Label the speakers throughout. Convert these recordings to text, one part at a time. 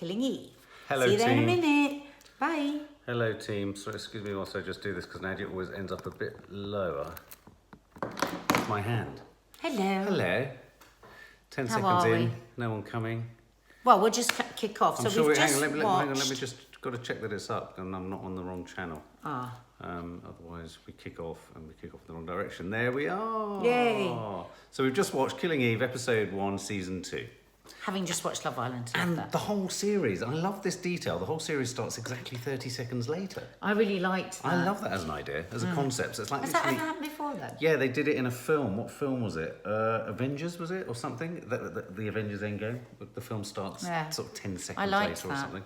Speaker 1: Killing Eve.
Speaker 2: Hello,
Speaker 1: See you there in a
Speaker 2: team.
Speaker 1: minute. Bye.
Speaker 2: Hello team, so excuse me whilst I just do this because Nadia always ends up a bit lower. My hand.
Speaker 1: Hello.
Speaker 2: Hello. 10
Speaker 1: How
Speaker 2: seconds
Speaker 1: are
Speaker 2: in,
Speaker 1: we?
Speaker 2: no one coming.
Speaker 1: Well, we'll just kick off.
Speaker 2: I'm
Speaker 1: So
Speaker 2: sure
Speaker 1: we've
Speaker 2: hang
Speaker 1: just
Speaker 2: on,
Speaker 1: watched...
Speaker 2: hang on, let me just got to check that it's up and I'm not on the wrong channel.
Speaker 1: Ah.
Speaker 2: Otherwise we kick off and we kick off in the wrong direction. There we are.
Speaker 1: Yay.
Speaker 2: So we've just watched Killing Eve episode 1 season 2.
Speaker 1: Having just watched Love Island.
Speaker 2: And
Speaker 1: that.
Speaker 2: the whole series, I love this detail. The whole series starts exactly 30 seconds later.
Speaker 1: I really liked that.
Speaker 2: I love that as an idea, as a concept. So it's like
Speaker 1: Has that ever happened before then?
Speaker 2: yeah, they did it in a film. What film was it? Avengers, was it? Or something? The Avengers Endgame? The film starts sort of 10 seconds
Speaker 1: liked
Speaker 2: later or
Speaker 1: that.
Speaker 2: something.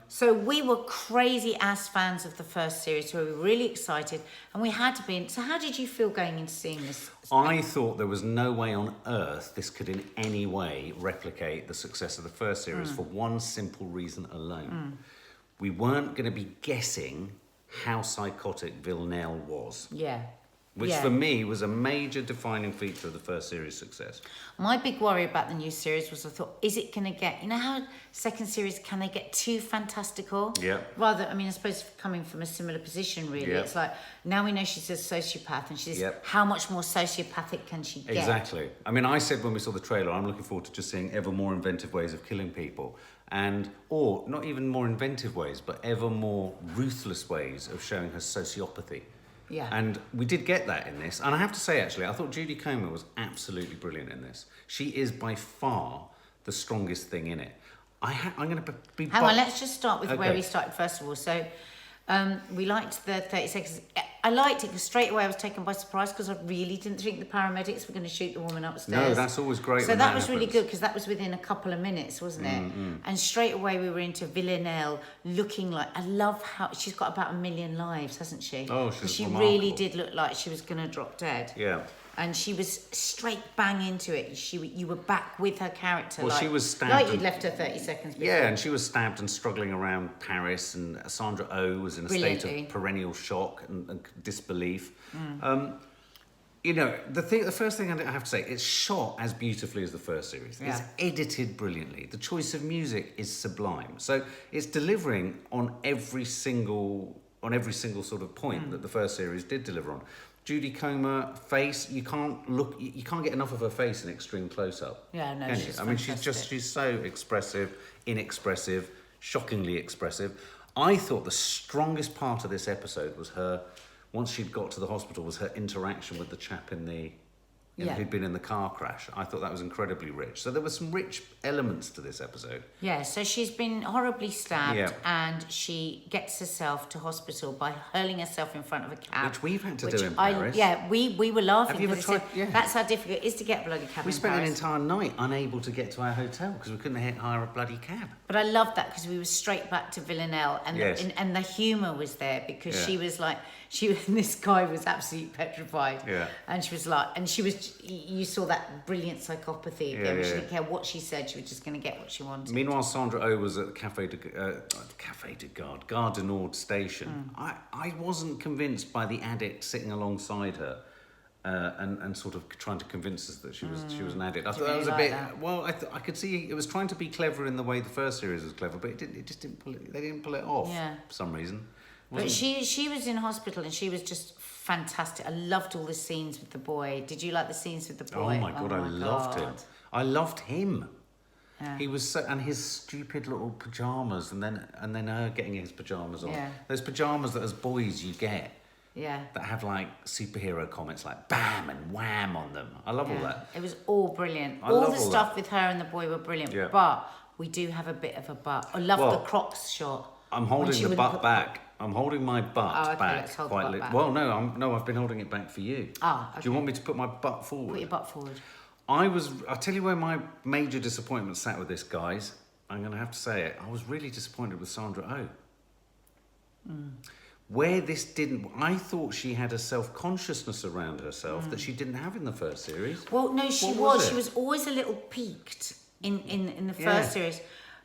Speaker 1: So we were crazy ass fans of the first series, so we were really excited, and we had to be. So how did you feel going into seeing this?
Speaker 2: I thought there was no way on earth this could in any way replicate the success of the first series for one simple reason alone. We weren't going to be guessing how psychotic Villanelle was.
Speaker 1: Yeah.
Speaker 2: Which for me was a major defining feature of the first series' success.
Speaker 1: My big worry about the new series was I thought, is it going to get, you know how second series, can they get too fantastical?
Speaker 2: Yeah.
Speaker 1: Rather, I mean, I suppose coming from a similar position, really.
Speaker 2: Yeah.
Speaker 1: It's like, now we know she's a sociopath and she's, how much more sociopathic can she get?
Speaker 2: Exactly. I mean, I said when we saw the trailer, I'm looking forward to just seeing ever more inventive ways of killing people. Or not even more inventive ways, but ever more ruthless ways of showing her sociopathy.
Speaker 1: Yeah.
Speaker 2: And we did get that in this. And I have to say, actually, I thought Judy Comer was absolutely brilliant in this. She is by far the strongest thing in it. I'm going to be...
Speaker 1: Hang on, let's just start with where we started first of all. So we liked the 30 seconds. I liked it because straight away I was taken by surprise because I really didn't think the paramedics were going to shoot the woman upstairs.
Speaker 2: No, that's always great.
Speaker 1: So that was really good because that was within a couple of minutes, wasn't it? And straight away we were into Villanelle looking like, I love how she's got about 1 million lives, hasn't she?
Speaker 2: Oh, she's remarkable.
Speaker 1: Really did look like she was going to drop dead.
Speaker 2: Yeah.
Speaker 1: And she was straight bang into it. You were back with her character.
Speaker 2: Well,
Speaker 1: like,
Speaker 2: she was stabbed.
Speaker 1: Like you'd left her 30 seconds before.
Speaker 2: Yeah, and she was stabbed and struggling around Paris, and Sandra Oh was in a state of perennial shock and disbelief. You know, the first thing I have to say, it's shot as beautifully as the first series.
Speaker 1: Yeah.
Speaker 2: It's edited brilliantly. The choice of music is sublime. So it's delivering on every single sort of point that the first series did deliver on. Judy Comer face, you can't get enough of her face in extreme close-up.
Speaker 1: Yeah, no,
Speaker 2: can you?
Speaker 1: she's
Speaker 2: I mean,
Speaker 1: fantastic.
Speaker 2: she's so expressive, inexpressive, shockingly expressive. I thought the strongest part of this episode was her, once she'd got to the hospital, was her interaction with the chap who'd been in the car crash. I thought that was incredibly rich. So there were some rich elements to this episode.
Speaker 1: Yeah, so she's been horribly stabbed and she gets herself to hospital by hurling herself in front of a cab.
Speaker 2: Which we've had to do in Paris.
Speaker 1: We were laughing.
Speaker 2: Have you ever tried? Yeah.
Speaker 1: That's how difficult it is to get a bloody cab
Speaker 2: We
Speaker 1: in
Speaker 2: spent an
Speaker 1: Paris.
Speaker 2: entire night unable to get to our hotel because we couldn't hire a bloody cab.
Speaker 1: But I loved that because we were straight back to Villanelle and and the humour was there because she was like, this guy was absolutely petrified. Yeah. And she was like, you saw that brilliant psychopathy again. She didn't care what she said, she was just going to get what she wanted.
Speaker 2: Meanwhile, Sandra Oh was at Gare du Nord station. I wasn't convinced by the addict sitting alongside her and sort of trying to convince us that she was an addict. I thought that was a bit... Well, I could see it was trying to be clever in the way the first series was clever, but it just didn't pull it. They didn't pull it off for some reason.
Speaker 1: But she was in hospital and she was just fantastic. I loved all the scenes with the boy. Did you like the scenes with the boy?
Speaker 2: Oh my God, I loved him. I loved him.
Speaker 1: Yeah.
Speaker 2: He was and his stupid little pajamas, and then her getting his pajamas on.
Speaker 1: Yeah.
Speaker 2: Those pajamas that as boys you get.
Speaker 1: Yeah.
Speaker 2: That have like superhero comments like bam and wham on them. I love all that.
Speaker 1: It was all brilliant.
Speaker 2: I love
Speaker 1: the
Speaker 2: all
Speaker 1: stuff
Speaker 2: that.
Speaker 1: with her and the boy were brilliant.
Speaker 2: Yeah.
Speaker 1: But we do have a bit of a butt. I love the Crocs shot.
Speaker 2: I'm holding the butt back. I'm holding my butt back.
Speaker 1: Let's hold the butt back.
Speaker 2: Well, no, I've been holding it back for you.
Speaker 1: Okay.
Speaker 2: Do you want me to put my butt forward?
Speaker 1: Put your butt forward.
Speaker 2: I'll tell you where my major disappointment sat with this, guys. I'm going to have to say it. I was really disappointed with Sandra Oh. Where this didn't... I thought she had a self-consciousness around herself that she didn't have in the first series.
Speaker 1: Well, no, she was. She was always a little peaked in the first series.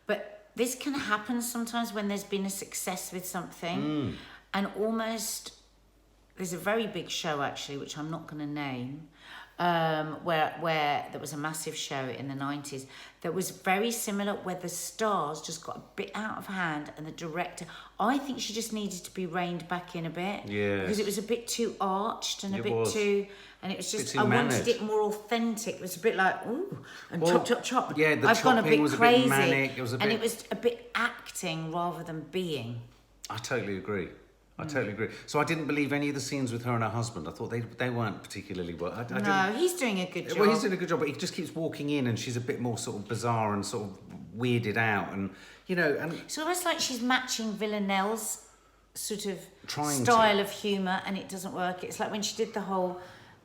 Speaker 1: But this can happen sometimes when there's been a success with something. And almost... There's a very big show, actually, which I'm not going to name, where there was a massive show in the 90s that was very similar, where the stars just got a bit out of hand, and the director, I think she just needed to be reined back in a bit.
Speaker 2: Yeah.
Speaker 1: Because it was a bit too arched and and it was just, I
Speaker 2: mannered.
Speaker 1: wanted it more authentic. It was a bit like, ooh, and chop.
Speaker 2: Yeah, the
Speaker 1: I've gone a bit
Speaker 2: was
Speaker 1: crazy.
Speaker 2: a bit manic. It was
Speaker 1: it was a bit acting rather than being.
Speaker 2: I totally agree. So I didn't believe any of the scenes with her and her husband. I thought they weren't particularly well.
Speaker 1: No, he's doing a good job.
Speaker 2: Well, he's doing a good job, but he just keeps walking in, and she's a bit more sort of bizarre and sort of weirded out, and and
Speaker 1: it's almost like she's matching Villanelle's sort of
Speaker 2: trying
Speaker 1: style of humour, and it doesn't work. It's like when she did the whole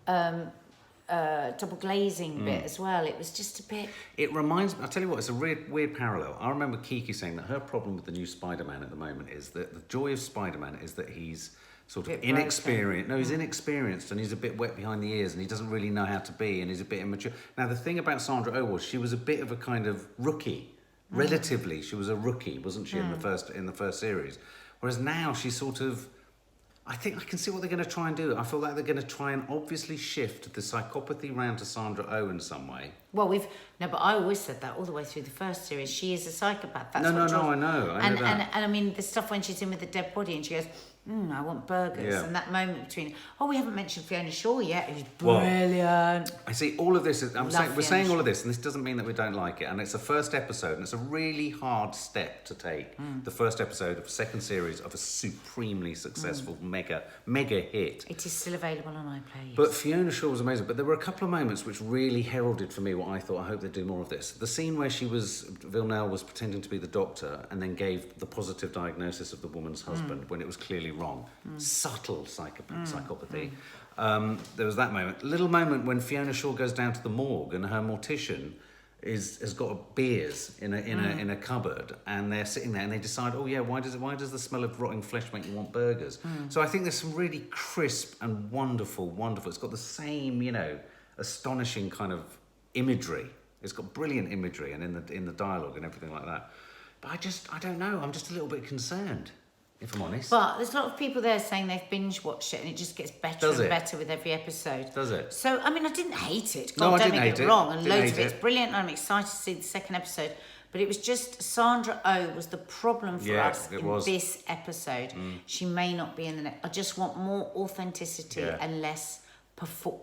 Speaker 1: double glazing bit as well. It was just a bit.
Speaker 2: It reminds me. I tell you what, it's a weird parallel. I remember Kiki saying that her problem with the new Spider-Man at the moment is that the joy of Spider-Man is that he's sort of inexperienced. No, he's inexperienced, and he's a bit wet behind the ears, and he doesn't really know how to be, and he's a bit immature. Now, the thing about Sandra Oh was she was a bit of a kind of rookie. Relatively, she was a rookie, wasn't she, in the first series? Whereas now she's sort of. I think I can see what they're going to try and do. I feel like they're going to try and obviously shift the psychopathy round to Sandra Oh in some way.
Speaker 1: Well, but I always said that all the way through the first series. She is a psychopath. That's
Speaker 2: I know.
Speaker 1: And I mean, the stuff when she's in with the dead body and she goes, I want burgers. Yeah. And that moment between, we haven't mentioned Fiona Shaw yet, who's brilliant.
Speaker 2: I see all of this. We're saying all of this, and this doesn't mean that we don't like it. And it's the first episode, and it's a really hard step to take. The first episode of the second series of a supremely successful mega hit.
Speaker 1: It is still available on iPlayer.
Speaker 2: But Fiona Shaw was amazing. But there were a couple of moments which really heralded for me what I thought. I hope they do more of this. The scene where Villanelle was pretending to be the doctor and then gave the positive diagnosis of the woman's husband when it was clearly wrong. Subtle psychopathy. There was that moment. Little moment when Fiona Shaw goes down to the morgue and her mortician has got beers in a cupboard, and they're sitting there and they decide, why does the smell of rotting flesh make you want burgers? So I think there's some really crisp and wonderful. It's got the same, astonishing kind of imagery. It's got brilliant imagery and in the dialogue and everything like that. But I don't know. I'm just a little bit concerned, if I'm honest.
Speaker 1: But there's a lot of people there saying they've binge watched it and it just gets better and better with every episode.
Speaker 2: Does it?
Speaker 1: So, I mean, I didn't hate it.
Speaker 2: God,
Speaker 1: don't
Speaker 2: make
Speaker 1: it wrong. And loads of it's brilliant. And I'm excited to see the second episode. But it was just Sandra Oh was the problem for us in this episode. She may not be in the next. I just want more authenticity and less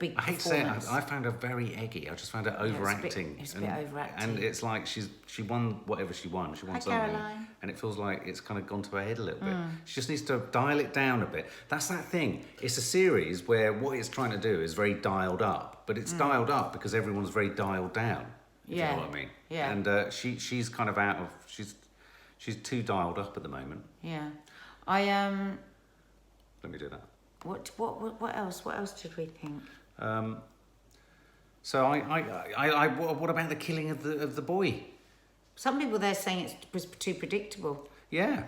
Speaker 1: big
Speaker 2: I hate to say it, I found her very eggy. I just found her overacting.
Speaker 1: It's a bit overacting.
Speaker 2: And it's like she won whatever she won. She won something.
Speaker 1: Caroline.
Speaker 2: And it feels like it's kind of gone to her head a little bit. She just needs to dial it down a bit. That's that thing. It's a series where what it's trying to do is very dialed up. But it's dialed up because everyone's very dialed down. If you know what I mean.
Speaker 1: Yeah.
Speaker 2: And she's kind of out of... She's too dialed up at the moment.
Speaker 1: Yeah.
Speaker 2: Let me do that.
Speaker 1: What else? What else did we think?
Speaker 2: So what about the killing of the boy?
Speaker 1: Some people there saying it was too predictable.
Speaker 2: Yeah.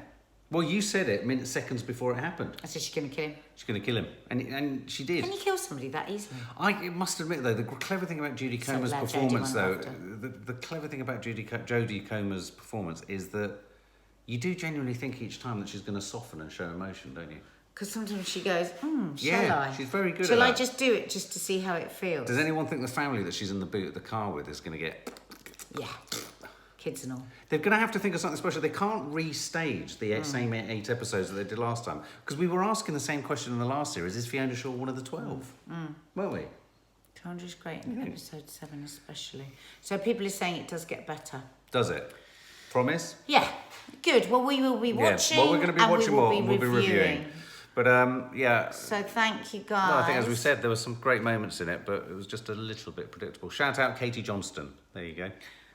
Speaker 2: Well, you said it seconds before it happened.
Speaker 1: I said she's going to kill him.
Speaker 2: She's going to kill him, and she did.
Speaker 1: Can you kill somebody that easily?
Speaker 2: I must admit, though, the clever thing about Jodie Comer's performance, the clever thing about Jodie Comer's performance is that you do genuinely think each time that she's going to soften and show emotion, don't you?
Speaker 1: Because sometimes she goes, shall I?
Speaker 2: She's very good
Speaker 1: Shall
Speaker 2: at that.
Speaker 1: I just do it just to see how it feels?
Speaker 2: Does anyone think the family that she's in the boot of the car with is going to get...
Speaker 1: Yeah, kids and all.
Speaker 2: They're going to have to think of something special. They can't restage the same 8 episodes that they did last time. Because we were asking the same question in the last series, is Fiona Shaw one of the 12? Weren't we?
Speaker 1: Sandra's great in episode 7 especially. So people are saying it does get better.
Speaker 2: Does it? Promise?
Speaker 1: Yeah, good. Well, we will be watching.
Speaker 2: Well, we're going to be watching more and we'll be reviewing. But
Speaker 1: So thank you guys.
Speaker 2: Well, I think as we said, there were some great moments in it, but it was just a little bit predictable. Shout out Katie Johnston. There you go.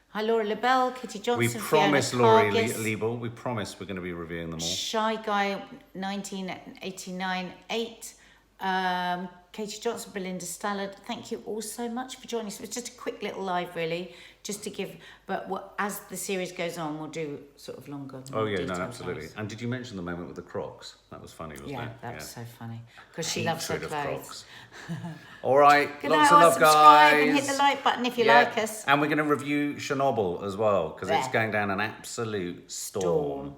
Speaker 1: Hi Laura LaBelle, Katie Johnson.
Speaker 2: We promise Laurie Liebel. We promise we're going to be reviewing them all.
Speaker 1: Shy Guy 1989-8. Katie Johnson, Belinda Stallard. Thank you all so much for joining us. It was just a quick little live, really, just to give. But as the series goes on, we'll do sort of longer.
Speaker 2: Oh yeah, no, absolutely. And did you mention the moment with the Crocs? That was funny, wasn't it?
Speaker 1: Yeah, that was so funny because she loves her clothes.
Speaker 2: All right,
Speaker 1: Good
Speaker 2: lots
Speaker 1: night,
Speaker 2: of love,
Speaker 1: subscribe
Speaker 2: guys.
Speaker 1: and hit the like button if you like us.
Speaker 2: And we're going to review Chernobyl as well because it's going down an absolute storm.